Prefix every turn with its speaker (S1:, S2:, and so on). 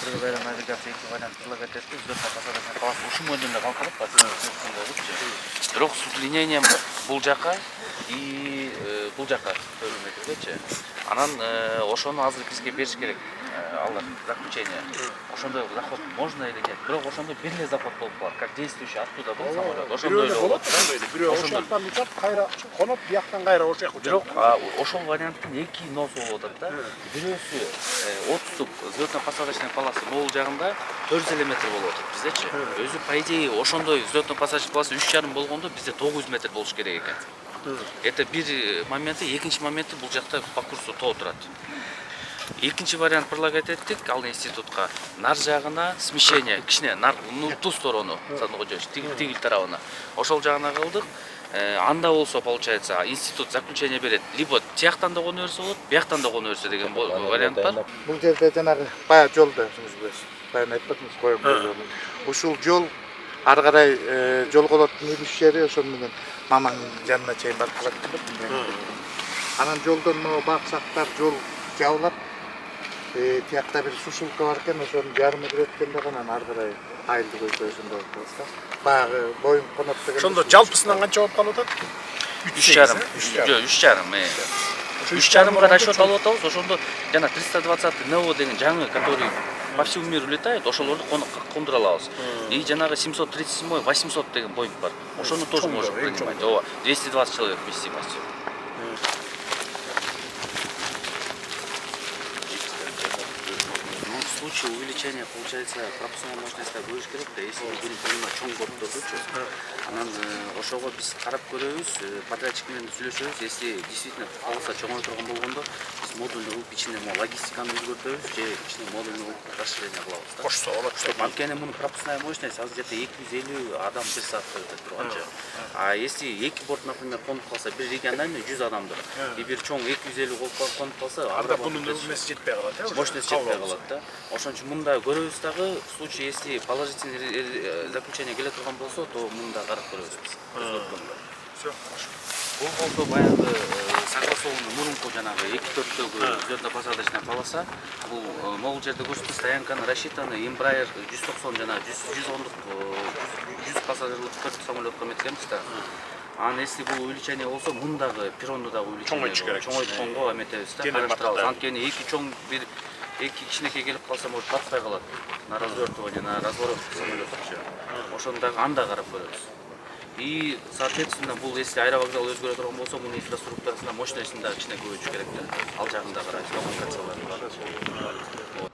S1: Кыргыз айран навигация 2 вариант предлагать этти, Зөтна посадочный палас ушул мөөнүндө калкалып бирок судлинением бул жака и бул жака 4 метргечи. Анан ошону азыр бизге бериш керек. Алар заключение. Ошондой заход можно или нет? Бирок ошондо бир эле заход болуп калат. Как действующий оттуда был самолет. Ошондой эле болот.
S2: Бирөө ошондон учат, кайра конот, бияктан кайра ошол жака.
S1: Бирок ошол варианттын эки носу болуп атат да. Бирөөсү отступ взлётно-посадочный полосы могул жагында 400 метр болуп атат биздечи. Өзү по идее ошондой взлётно-посадочный полосы 3,5 болгондо бизде 900 метр болуш керек экен. Это бир моменти, экинчи моменти бул жакта по курсу тоо турат. Экинчи вариант предлагать эттик ал институтка. Нар жагына смещение, кичине нар ту сторону, тигил тарабына. Ошол жагына кылдык. Анда болсо получается институт заключение берет. Либо тияктан да кону берсе болот, бияктан да кону берсе деген вариант бар.
S3: Бул жерде жанагы бая жолду, баягы айтпадыңыз коюп. Ушул жол ары карай жолголоттун үлүш жери ошол менен маманын жанына чейин барып калат деп. Анан жолдон могу баксактар жол жабылат. Тиякта бир сушилка бар экен, ошону жарымы киреткенде гана ары карай айылды көйсө ошондо болот да. Баягы боюн конот деген.
S2: Ошондо жалпысынан канча болуп калып атат?
S1: 3,5. 3,5 расчет алып атабыз. Ошондо жана 320 НО деген жаңы, который по всему миру летает, ошолорду кондура алабыз. И жанагы 737 800 деген боинг бар. Ошону тоже можем принимать. 220 человек вместимостью. В случае увеличения, получается, пропускная мощность бөлүш керек да, если мы будем принимать чоң борттордучу. Анан ошого биз карап көрөбүз, подрядчик менен сүйлөшөбүз. Если действительно полоса чоңой турган болгондо, биз модульный кылып ичине логистиканы өзгөртөбүз, же ичине модульный кылып расширение кылабыз да.
S2: Кошсо болот.
S1: Анткени мунун пропускная мощность азыр где-то 250 адам бир саатта өтөт турганчы. А если эки борт, например, конуп калса, бир региональный 100 адамдыр. И бир чоң 250 конуп калса,
S2: анда бунун нерсе жетпей калат, э?
S1: Мощность жетпей калат да. Ошон үчүн мында көрөбүз дагы, в случае если положительный заключение келе турган болсо, то мында карап көрөбүз биз.
S2: Всё, хорошо.
S1: Бул болсо баягы согласованный мурунку жанагы 2/4 взлётно-посадочная полоса. Бул могул жерде көрсөтүп стоянканы рассчитаны Embraer 190 жана 100 пассажирлык 4 самолетко меткенбиз да. Анан если бул увеличение болсо, мундагы перронду дагы увеличение чоңойтконго эметебиз да. Караштырабыз. Анткени эки чоң бир эки кичинекей келип калса, может батпай калат. На развертывание, на разворот самолетчу. Ошону дагы анда карап көрөбүз. И, соответственно, бул если аэровокзал өзгөрө турган болсо, мунун инфраструктурасына мощностун дагы кичине көбөйтүш керек да. Ал жагында карайбыз, коммуникацияларды.